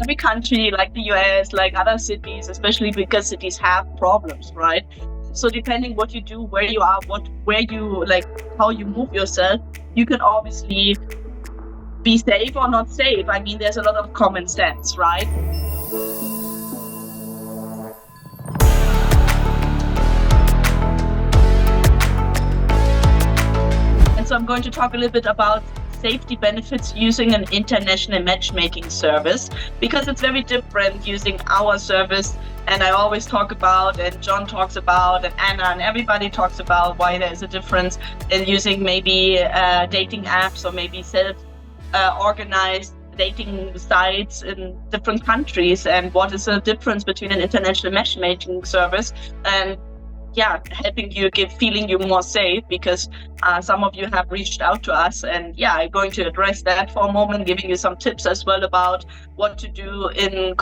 every country, like the US, like other cities, especially because cities have problems, right? So depending what you do, where you are, where you like, how you move yourself, you can obviously be safe or not safe. I mean, there's a lot of common sense, right? And so I'm going to talk a little bit about safety benefits using an international matchmaking service, because it's very different using our service. And I always talk about, and John talks about, and Anna and everybody talks about why there is a difference in using maybe dating apps or maybe self-organized dating sites in different countries, and what is the difference between an international matchmaking service and helping you, feeling you more safe, because some of you have reached out to us, and I'm going to address that for a moment, giving you some tips as well about what to do in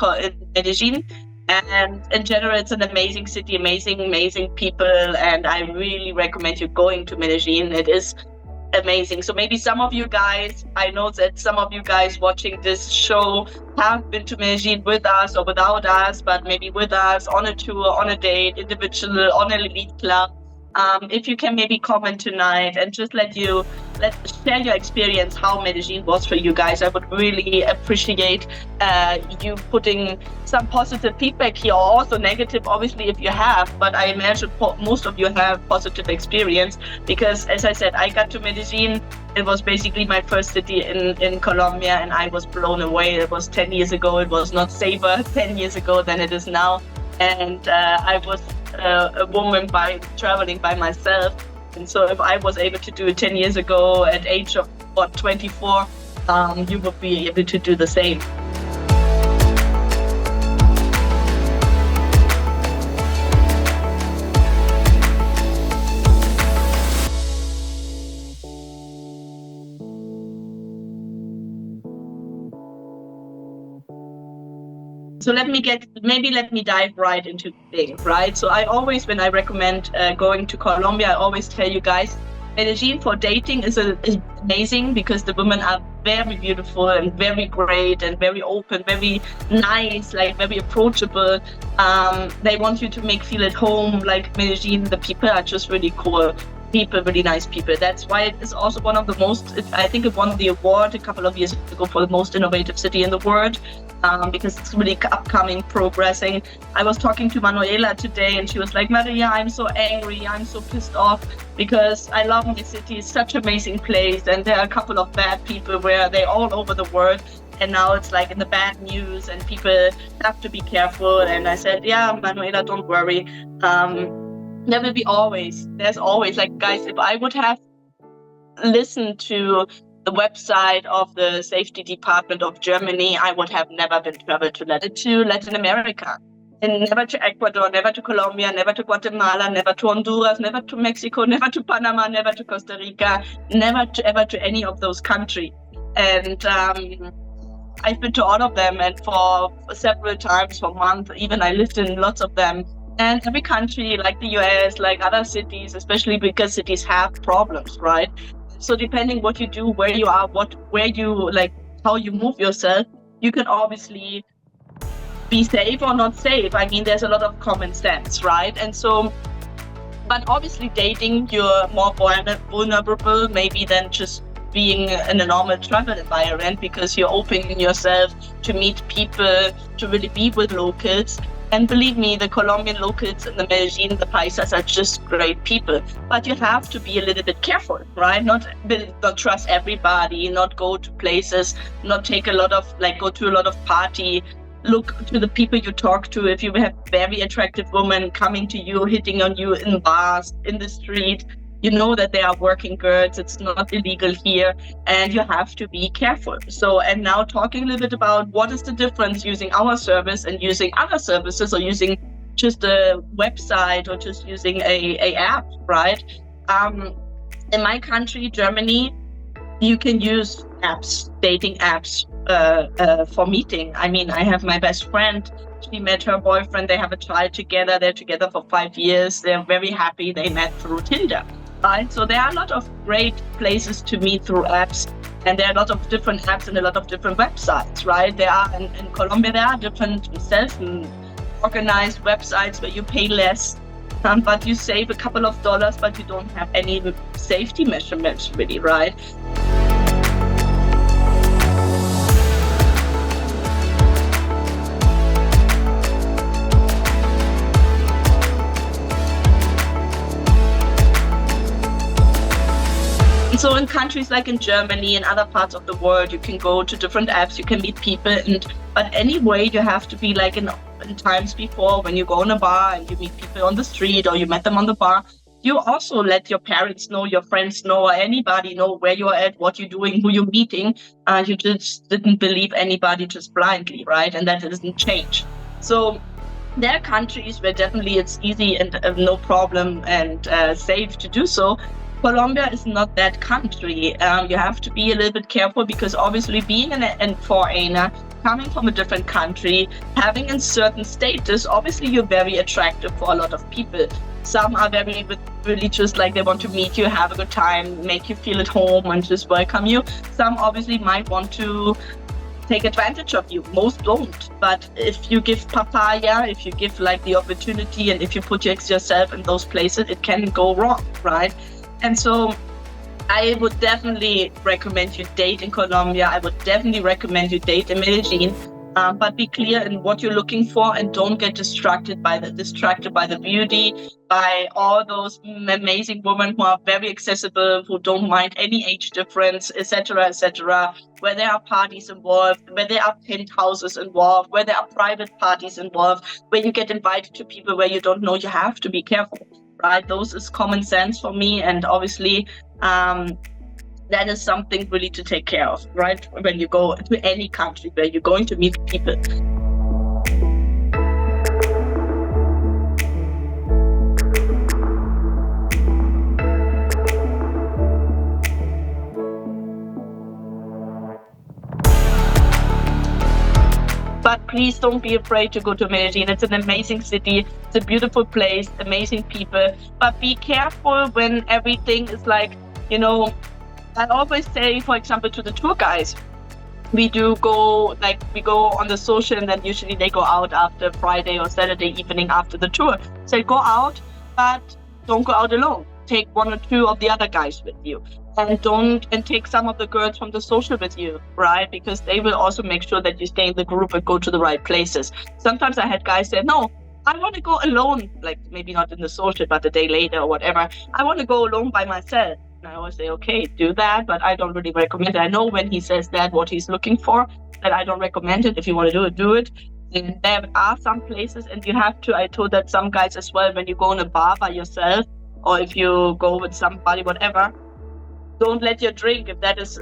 Medellin. And in general, it's an amazing city, amazing people, and I really recommend you going to Medellin. It is amazing. So maybe some of you guys, I know that some of you guys watching this show have been to Medellin with us or without us, but maybe with us on a tour, on a date, individual, on an elite club. If you can maybe comment tonight and just share your experience, how Medellin was for you guys. I would really appreciate you putting some positive feedback here, or also negative, obviously, if you have, but I imagine most of you have positive experience, because as I said, I got to Medellin. It was basically my first city in Colombia, and I was blown away. It was 10 years ago. It was not safer 10 years ago than it is now. And I was a woman traveling by myself. And so if I was able to do it 10 years ago at age of 24, you would be able to do the same. So let me dive right into the thing, right? So I always, when I recommend going to Colombia, I always tell you guys, Medellin for dating is amazing, because the women are very beautiful and very great and very open, very nice, like very approachable. They want you to feel at home. Like Medellin, the people are just really cool people, really nice people. That's why it is also one of the most, I think it won the award a couple of years ago for the most innovative city in the world, because it's really upcoming, progressing. I was talking to Manuela today, and she was like, Maria, I'm so angry, I'm so pissed off, because I love my city. It's such an amazing place, and there are a couple of bad people where they're all over the world, and now it's like in the bad news, and people have to be careful. And I said, Manuela, don't worry. There's always, like, guys, if I would have listened to the website of the safety department of Germany, I would have never been traveled to Latin America, and never to Ecuador, never to Colombia, never to Guatemala, never to Honduras, never to Mexico, never to Panama, never to Costa Rica, ever to any of those countries. And I've been to all of them, and for several times, for months, even I lived in lots of them. And every country, like the US, like other cities, especially because cities have problems, right? So depending what you do, where you are, how you move yourself, you can obviously be safe or not safe. I mean, there's a lot of common sense, right? And so, but obviously dating, you're more vulnerable maybe than just being in a normal travel environment, because you're opening yourself to meet people, to really be with locals. And believe me, the Colombian locals in the Medellin, the paisas, are just great people. But you have to be a little bit careful, right? Not trust everybody, not go to places, not go to a lot of party. Look to the people you talk to. If you have very attractive women coming to you, hitting on you in bars, in the street, you know that they are working girls. It's not illegal here, and you have to be careful. So, and now talking a little bit about what is the difference using our service and using other services, or using just a website, or just using a app, right? In my country, Germany, you can use apps, dating apps, for meeting. I mean, I have my best friend. She met her boyfriend. They have a child together. They're together for 5 years. They're very happy. They met through Tinder. Right? So there are a lot of great places to meet through apps. And there are a lot of different apps and a lot of different websites, right? There are in Colombia, there are different self-organized websites where you pay less, but you save a couple of dollars, but you don't have any safety measurements really, right? So in countries like in Germany and other parts of the world, you can go to different apps, you can meet people, but anyway, you have to be like in times before when you go in a bar and you meet people on the street or you met them on the bar, you also let your parents know, your friends know, or anybody know where you're at, what you're doing, who you're meeting. You just didn't believe anybody just blindly, right? And that doesn't change. So there are countries where definitely it's easy and no problem and safe to do so. Colombia is not that country. You have to be a little bit careful because obviously being a foreigner, coming from a different country, having a certain status, obviously you're very attractive for a lot of people. Some are very religious, like they want to meet you, have a good time, make you feel at home and just welcome you. Some obviously might want to take advantage of you. Most don't. But if you give papaya, if you give like the opportunity and if you put yourself in those places, it can go wrong, right? And so I would definitely recommend you date in Colombia. I would definitely recommend you date in Medellin, but be clear in what you're looking for and don't get distracted by the beauty, by all those amazing women who are very accessible, who don't mind any age difference, etc., where there are parties involved, where there are penthouses involved, where there are private parties involved, where you get invited to people where you don't know. You have to be careful. Right, those is common sense for me, and obviously that is something really to take care of, right? When you go to any country where you're going to meet people. But please don't be afraid to go to Medellin. It's an amazing city. It's a beautiful place, amazing people. But be careful when everything is like, I always say, for example, to the tour guys, we go on the social and then usually they go out after Friday or Saturday evening after the tour. So go out, but don't go out alone. Take one or two of the other guys with you. And take some of the girls from the social with you, right? Because they will also make sure that you stay in the group and go to the right places. Sometimes I had guys say, no, I want to go alone, like maybe not in the social, but a day later or whatever. I want to go alone by myself. And I always say, okay, do that, but I don't really recommend it. I know when he says that, what he's looking for, that I don't recommend it. If you want to do it, do it. And there are some places, and you have to, I told that some guys as well, when you go in a bar by yourself, or if you go with somebody, whatever, don't let your drink, if that is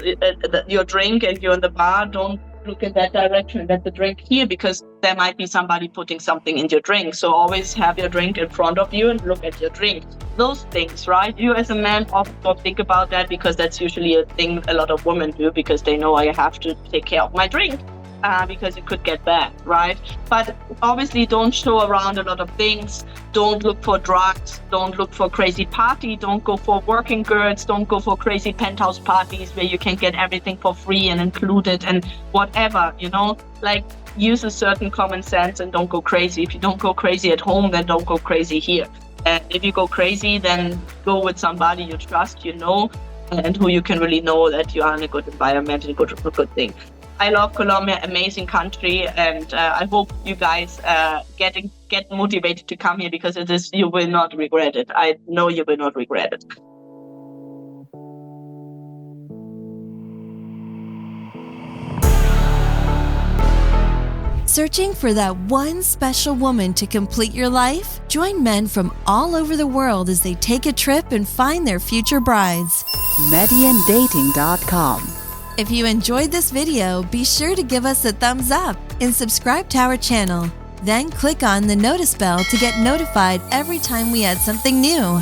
your drink and you're in the bar, don't look in that direction, let the drink here, because there might be somebody putting something in your drink. So always have your drink in front of you and look at your drink. Those things, right? You as a man often don't think about that because that's usually a thing a lot of women do because they know I have to take care of my drink. Because it could get bad, right? But obviously don't show around a lot of things. Don't look for drugs. Don't look for crazy party. Don't go for working girls. Don't go for crazy penthouse parties where you can get everything for free and included and whatever, like use a certain common sense and don't go crazy. If you don't go crazy at home, then don't go crazy here. And if you go crazy, then go with somebody you trust, and who you can really know that you are in a good environment and a good thing. I love Colombia, amazing country, and I hope you guys get motivated to come here because you will not regret it. I know you will not regret it. Searching for that one special woman to complete your life? Join men from all over the world as they take a trip and find their future brides. Mediandating.com. If you enjoyed this video, be sure to give us a thumbs up and subscribe to our channel. Then click on the notice bell to get notified every time we add something new.